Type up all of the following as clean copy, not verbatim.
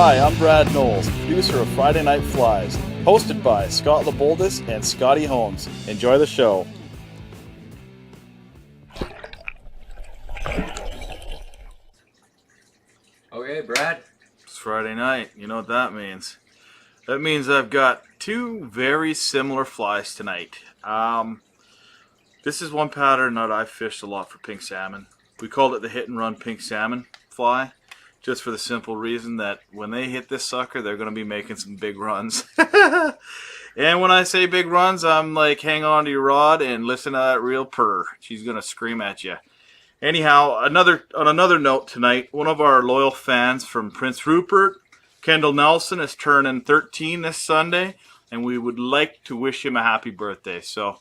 Hi, I'm Brad Knowles, producer of Friday Night Flies, hosted by Scott LeBoldis and Scotty Holmes. Enjoy the show. Okay, Brad. It's Friday night. You know what that means. That means I've got two very similar flies tonight. This is one pattern that I've fished a lot for pink salmon. We called it the hit and run pink salmon fly, just for the simple reason that when they hit this sucker, they're going to be making some big runs. And when I say big runs, I'm like, hang on to your rod and listen to that real purr. She's going to scream at you. Anyhow, on another note tonight, one of our loyal fans from Prince Rupert, Kendall Nelson, is turning 13 this Sunday, and we would like to wish him a happy birthday. So,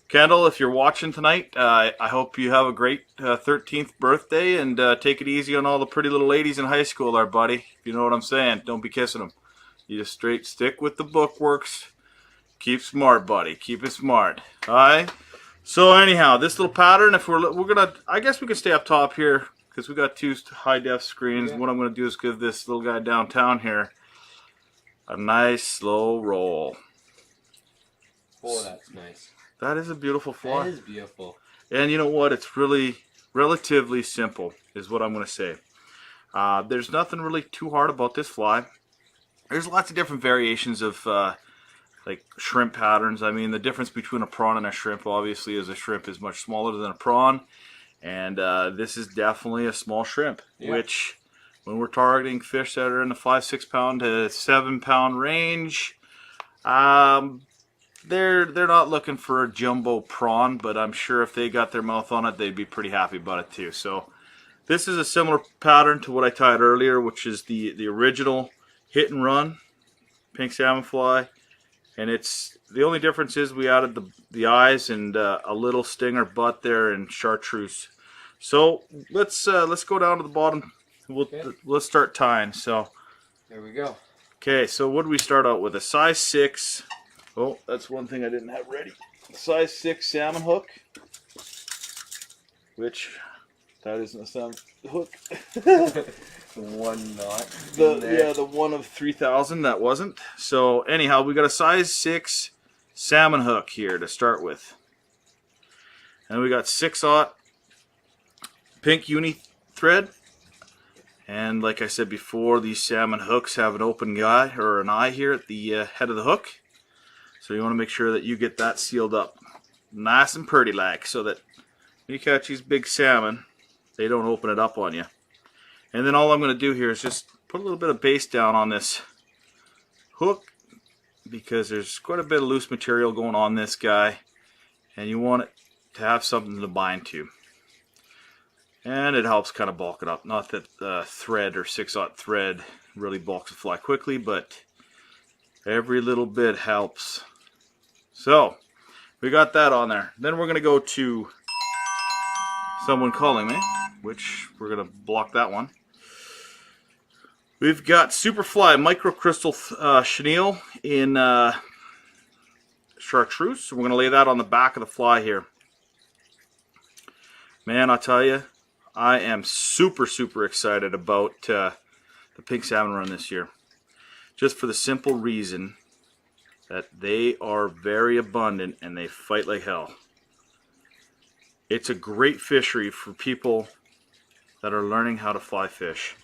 Kendall, if you're watching tonight, I hope you have a great 13th birthday, and take it easy on all the pretty little ladies in high school there, buddy. If you know what I'm saying, don't be kissing them. You just straight stick with the bookworks. Keep smart, buddy. Keep it smart. All right? So anyhow, this little pattern, if we're gonna, I guess we can stay up top here because we got two high def screens. Yeah. What I'm gonna do is give this little guy downtown here a nice slow roll. Oh, that's nice. That is a beautiful fly. That is beautiful. And you know what? It's really relatively simple, is what I'm gonna say. There's nothing really too hard about this fly. There's lots of different variations of like shrimp patterns. I mean, the difference between a prawn and a shrimp, obviously, is a shrimp is much smaller than a prawn, and this is definitely a small shrimp. Yeah. Which, when we're targeting fish that are in the 5-6 pound to 7 pound range, they're not looking for a jumbo prawn, but I'm sure if they got their mouth on it, they'd be pretty happy about it too. So this is a similar pattern to what I tied earlier, which is the original hit and run pink salmon fly. And it's the only difference is we added the eyes and a little stinger butt there and chartreuse. So let's go down to the bottom. Let's start tying. So there we go. Okay, so what do we start out with? A size 6. Oh, that's one thing I didn't have ready. Size 6 salmon hook, which that isn't a salmon hook. One knot. The one of 3,000 that wasn't. So anyhow, we got a size 6 salmon hook here to start with, and we got 6/0 pink uni thread. And like I said before, these salmon hooks have an open guy or an eye here at the head of the hook, so you want to make sure that you get that sealed up nice and pretty like, so that when you catch these big salmon, they don't open it up on you. And then all I'm going to do here is just put a little bit of base down on this hook, because there's quite a bit of loose material going on this guy, and you want it to have something to bind to. And it helps kind of bulk it up. Not that thread or 6/0 thread really bulks a fly quickly, but every little bit helps. So we got that on there. Then we're going to go to someone calling me, which we're going to block that one. We've got Superfly microcrystal chenille in chartreuse. So we're going to lay that on the back of the fly here. Man, I'll tell you, I am super excited about the pink salmon run this year. Just for the simple reason that they are very abundant and they fight like hell. It's a great fishery for people that are learning how to fly fish.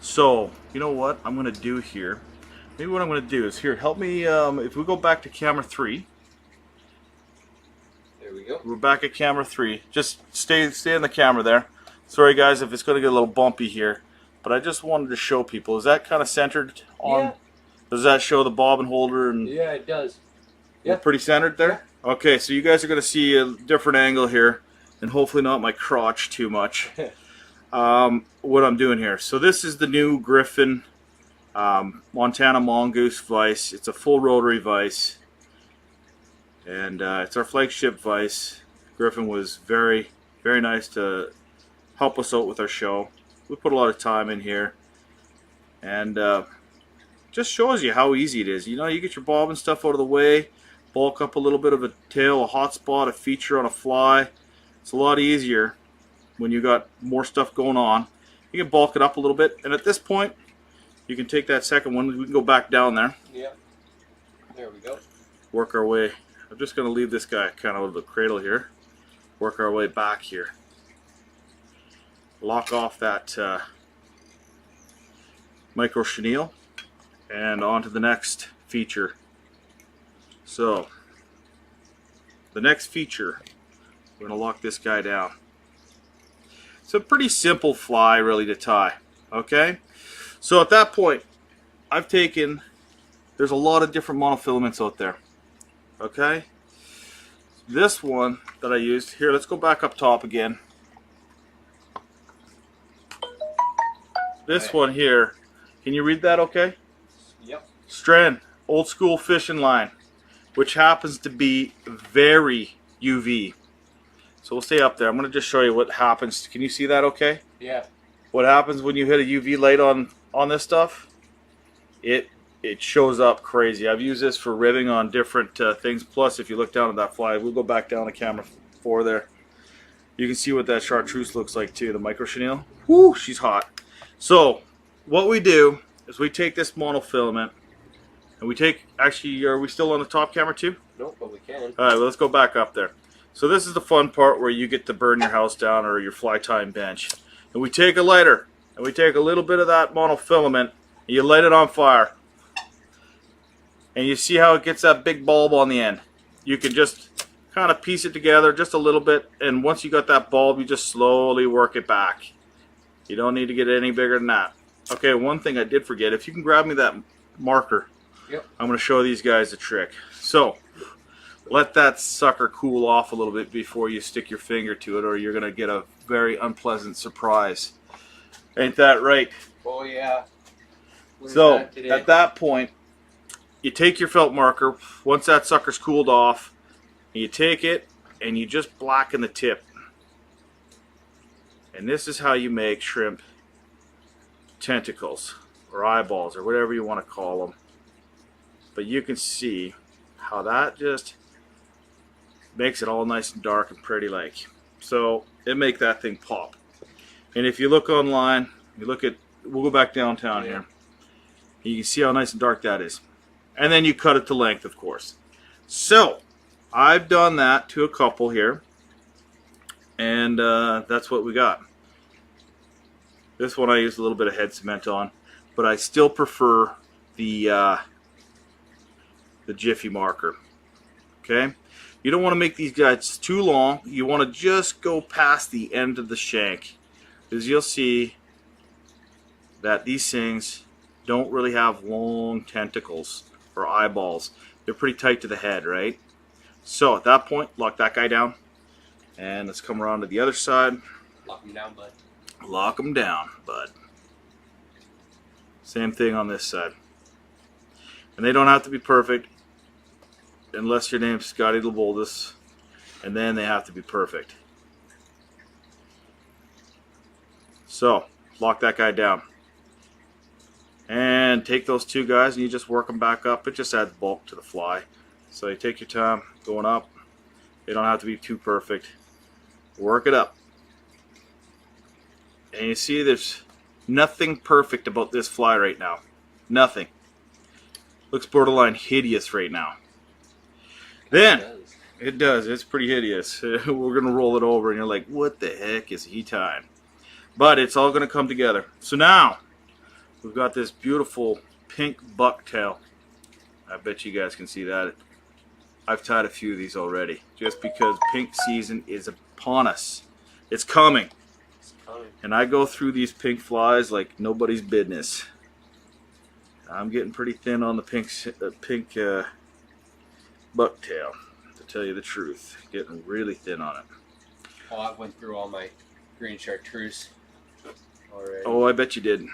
So, you know what I'm going to do here? Maybe what I'm going to do is, here, help me, if we go back to camera 3. There we go. We're back at camera 3. Just stay in the camera there. Sorry guys if it's going to get a little bumpy here, but I just wanted to show people. Is that kind of centered on? Yeah. Does that show the bobbin holder? And yeah, it does. Yeah. We're pretty centered there? Yeah. Okay, so you guys are going to see a different angle here, and hopefully not my crotch too much. What I'm doing here. So this is the new Griffin Montana Mongoose vise. It's a full rotary vise, and it's our flagship vise. Griffin was very nice to help us out with our show. We put a lot of time in here, and just shows you how easy it is. You know, you get your bob and stuff out of the way, bulk up a little bit of a tail, a hot spot, a feature on a fly. It's a lot easier when you got more stuff going on. You can bulk it up a little bit, and at this point You can take that second one. We can go back down there. Yep. There we go. Work our way. I'm just going to leave this guy kind of the cradle here. Work our way back here. Lock off that micro chenille and on to the next feature. So, the next feature, we're going to lock this guy down. It's a pretty simple fly really to tie. Okay? So at that point, I've taken, there's a lot of different monofilaments out there. Okay? This one that I used, here, let's go back up top again. This one here, can you read that okay? Yep. Straiten, old school fishing line, which happens to be very UV. So we'll stay up there. I'm going to just show you what happens. Can you see that okay? Yeah. What happens when you hit a UV light on this stuff? It shows up crazy. I've used this for ribbing on different things. Plus, if you look down at that fly, we'll go back down to camera 4 there. You can see what that chartreuse looks like too, the micro chenille. Whoo, she's hot. So, what we do is we take this monofilament and we take, actually, are we still on the top camera too? Nope, but we can. Alright, well, let's go back up there. So this is the fun part where you get to burn your house down or your fly tying bench. And we take a lighter and we take a little bit of that monofilament and you light it on fire. And you see how it gets that big bulb on the end. You can just kind of piece it together just a little bit, and once you got that bulb, you just slowly work it back. You don't need to get any bigger than that. Okay, one thing I did forget, if you can grab me that marker, yep. I'm going to show these guys a trick. So, let that sucker cool off a little bit before you stick your finger to it, or you're going to get a very unpleasant surprise. Ain't that right? Oh yeah. So, at that point, you take your felt marker, once that sucker's cooled off, you take it and you just blacken the tip. And this is how you make shrimp tentacles or eyeballs or whatever you want to call them. But you can see how that just makes it all nice and dark and pretty like. So it make that thing pop. And if you look online, you look at, we'll go back downtown here. You can see how nice and dark that is. And then you cut it to length, of course. So I've done that to a couple here. And that's what we got. This one I used a little bit of head cement on, but I still prefer the Jiffy marker. Okay, you don't want to make these guys too long. You want to just go past the end of the shank, because you'll see that these things don't really have long tentacles or eyeballs. They're pretty tight to the head, right? So at that point, lock that guy down. And let's come around to the other side. Lock him down, bud. Lock them down, bud. Same thing on this side. And they don't have to be perfect unless your name's Scotty LeBoldus. And then they have to be perfect. So, lock that guy down. And take those two guys and you just work them back up. It just adds bulk to the fly. So you take your time going up. They don't have to be too perfect. Work it up. And you see there's nothing perfect about this fly right now. Nothing. Looks borderline hideous right now. Then, it does. It's pretty hideous. We're going to roll it over and you're like, what the heck is he tying? But it's all going to come together. So now, we've got this beautiful pink bucktail. I bet you guys can see that. I've tied a few of these already. Just because pink season is upon us. It's coming. And I go through these pink flies like nobody's business. I'm getting pretty thin on the pink bucktail, to tell you the truth. Getting really thin on it. Oh, I went through all my green chartreuse already. Oh, I bet you did.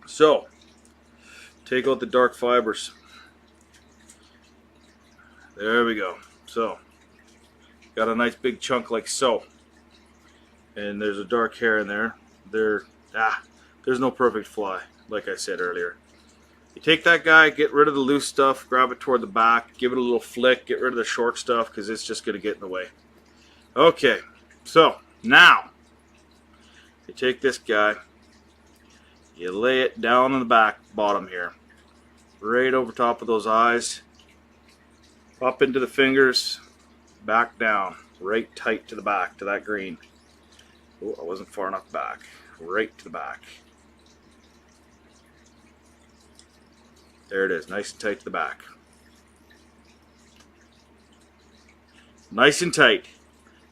So, take out the dark fibers. There we go. So, got a nice big chunk like so. And there's a dark hair in there. There's no perfect fly, like I said earlier. You take that guy, get rid of the loose stuff, grab it toward the back, give it a little flick, get rid of the short stuff because it's just going to get in the way. Okay, so now you take this guy, You lay it down on the back bottom here, right over top of those eyes, up into the fingers, back down, right tight to the back, to that green. Oh, I wasn't far enough back. Right to the back. There it is, nice and tight to the back. Nice and tight.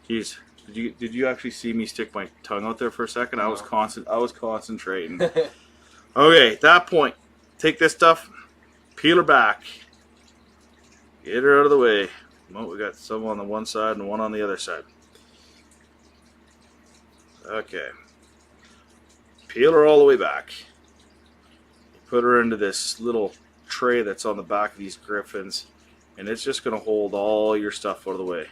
Jeez, did you actually see me stick my tongue out there for a second? No. I was concentrating. Okay, at that point, take this stuff, peel her back, get her out of the way. Well, we got some on the one side and one on the other side. Okay. Peel her all the way back. Put her into this little tray that's on the back of these griffins, and it's just going to hold all your stuff out of the way.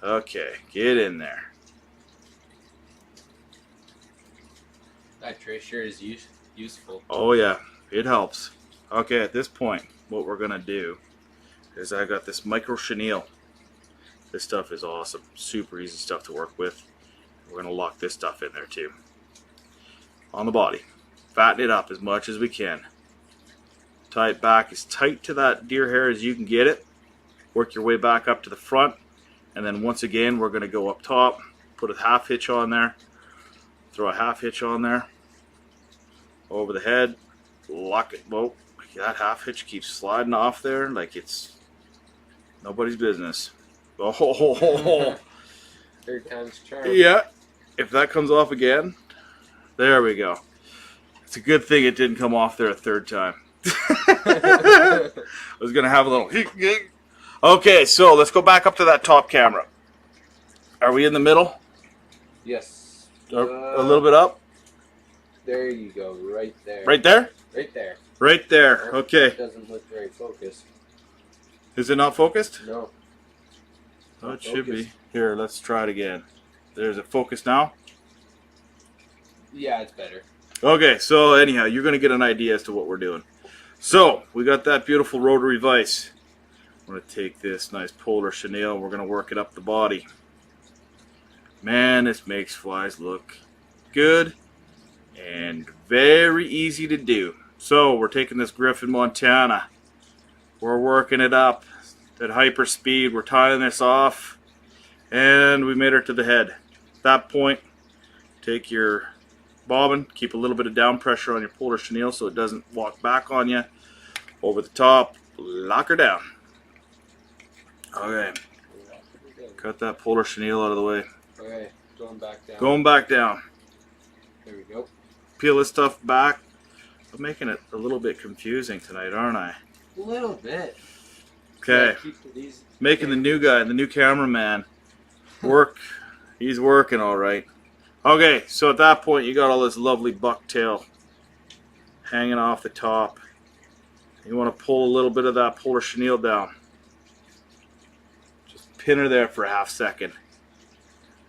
Okay, get in there. That tray sure is useful. Oh yeah, it helps. Okay, at this point, what we're going to do is I got this micro chenille. This stuff is awesome. Super easy stuff to work with. We're going to lock this stuff in there too. On the body. Fatten it up as much as we can. Tie it back as tight to that deer hair as you can get it. Work your way back up to the front. And then once again, we're going to go up top. Put a half hitch on there. Throw a half hitch on there. Over the head. Lock it. Whoa. That half hitch keeps sliding off there like it's nobody's business. Oh. Third time's a charm. Yeah. If that comes off again, there we go. It's a good thing it didn't come off there a third time. I was going to have a little... Okay, so let's go back up to that top camera. Are we in the middle? Yes. A little bit up? There you go, right there. Right there? Right there. Right there, okay. It doesn't look very focused. Is it not focused? No. Oh, it should be. Here, let's try it again. There's it focused now? Yeah, it's better. Okay, so anyhow, you're going to get an idea as to what we're doing. So, we got that beautiful rotary vise. I'm going to take this nice polar chenille and we're going to work it up the body. Man, this makes flies look good and very easy to do. So, we're taking this Griffin Montana. We're working it up at hyper speed. We're tying this off and we made her to the head. At that point, take your bobbin, keep a little bit of down pressure on your polar chenille so it doesn't walk back on you. Over the top, lock her down. Okay, cut that polar chenille out of the way. Okay, going back down. Going back down. There we go. Peel this stuff back. I'm making it a little bit confusing tonight, aren't I? A little bit. Okay, making the new guy, the new cameraman, work. He's working all right. Okay, so at that point you got all this lovely bucktail hanging off the top. You want to pull a little bit of that polar chenille down. Just pin her there for a half second.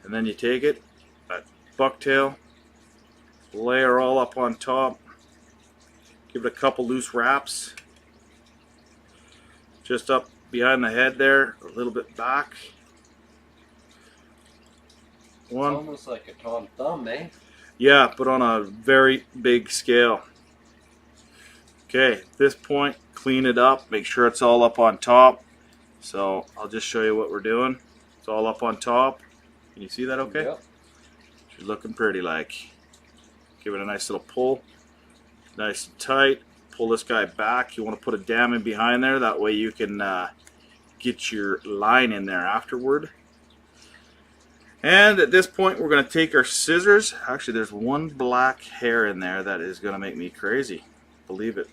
And then you take it, that bucktail, lay her all up on top. Give it a couple loose wraps. Just up behind the head there, a little bit back. One. It's almost like a Tom Thumb, eh? Yeah, but on a very big scale. Okay, at this point, clean it up. Make sure it's all up on top. So I'll just show you what we're doing. It's all up on top. Can you see that okay? Yep. She's looking pretty like. Give it a nice little pull. Nice and tight. Pull this guy back. You want to put a dam in behind there. That way you can get your line in there afterward. And at this point, we're going to take our scissors. Actually, there's one black hair in there that is going to make me crazy. Believe it.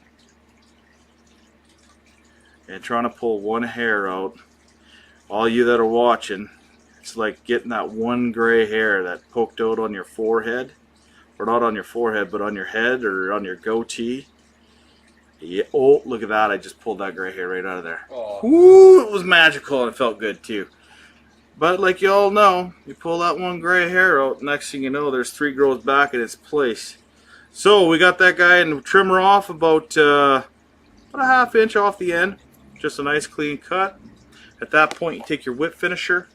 And trying to pull one hair out. All you that are watching, it's like getting that one gray hair that poked out on your forehead. Or not on your forehead, but on your head or on your goatee. Yeah. Oh, look at that. I just pulled that gray hair right out of there. Oh. Ooh, it was magical and it felt good too. But like you all know, you pull that one gray hair out, next thing you know, there's 3 grows back in its place. So we got that guy and trim her off about a ½ inch off the end. Just a nice clean cut. At that point, you take your whip finisher.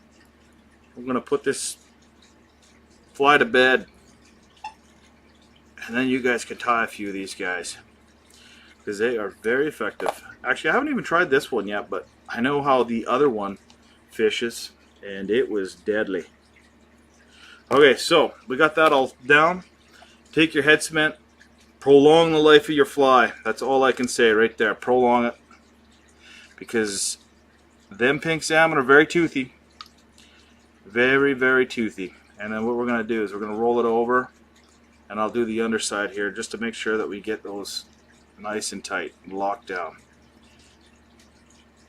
We're going to put this fly to bed. and then you guys can tie a few of these guys, because they are very effective. Actually, I haven't even tried this one yet, but I know how the other one fishes, and it was deadly. Okay, so we got that all down. Take your head cement, prolong the life of your fly. That's all I can say right there. Prolong it, because them pink salmon are very toothy. Very, very toothy. And then what we're going to do is we're going to roll it over, and I'll do the underside here just to make sure that we get those nice and tight and locked down.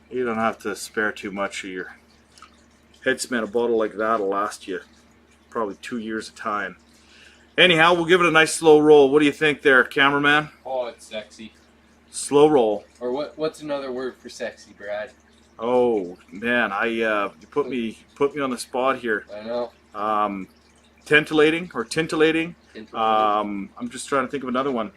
You don't have to spare too much of your head cement. A bottle like that will last you probably 2 years of time. Anyhow, we'll give it a nice slow roll. What do you think there, cameraman? Oh, it's sexy. Slow roll. Or what's another word for sexy, Brad? Oh man, you put me on the spot here. I know. Tintillating or tintillating. I'm just trying to think of another one.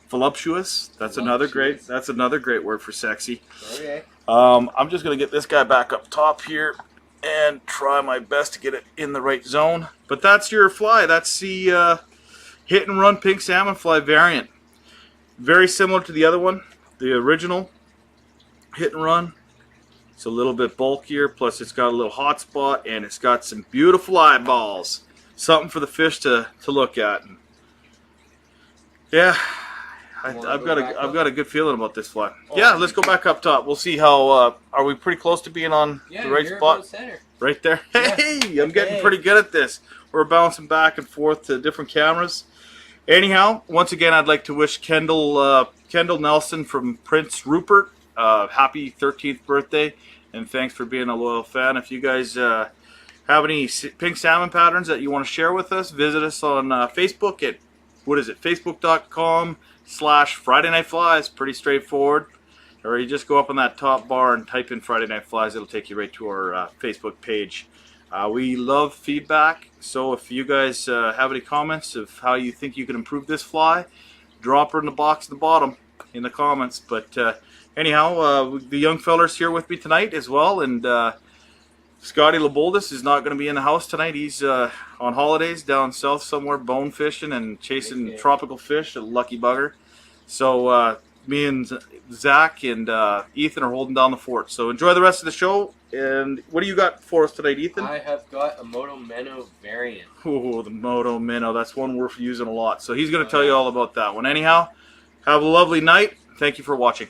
Voluptuous. That's another great word for sexy. Okay. I'm just gonna get this guy back up top here and try my best to get it in the right zone. But that's your fly. That's the hit and run pink salmon fly variant. Very similar to the other one, the original hit and run. It's a little bit bulkier, plus it's got a little hot spot, and it's got some beautiful eyeballs. Something for the fish to look at. Yeah, I've got a good feeling about this fly. Oh, yeah, let's go back up top. We'll see how are we pretty close to being on the right spot? Center. Right there. Yeah. Hey, I'm getting pretty good at this. We're bouncing back and forth to different cameras. Anyhow, once again, I'd like to wish Kendall Nelson from Prince Rupert happy 13th birthday, and thanks for being a loyal fan. If you guys have any pink salmon patterns that you want to share with us, visit us on Facebook at, facebook.com/Friday Night Flies. Pretty straightforward. Or you just go up on that top bar and type in Friday Night Flies. It'll take you right to our Facebook page. We love feedback, so if you guys have any comments of how you think you can improve this fly, drop her in the box at the bottom in the comments. But anyhow, the young feller's here with me tonight as well, and Scotty Laboldis is not going to be in the house tonight. He's on holidays down south somewhere, bone fishing and chasing tropical fish, a lucky bugger. So me and Zach and Ethan are holding down the fort. So enjoy the rest of the show. And what do you got for us tonight, Ethan? I have got a Moto Minnow variant. Oh, the Moto Minnow. That's one we're using a lot. So he's going to tell you all about that one. Anyhow, have a lovely night. Thank you for watching.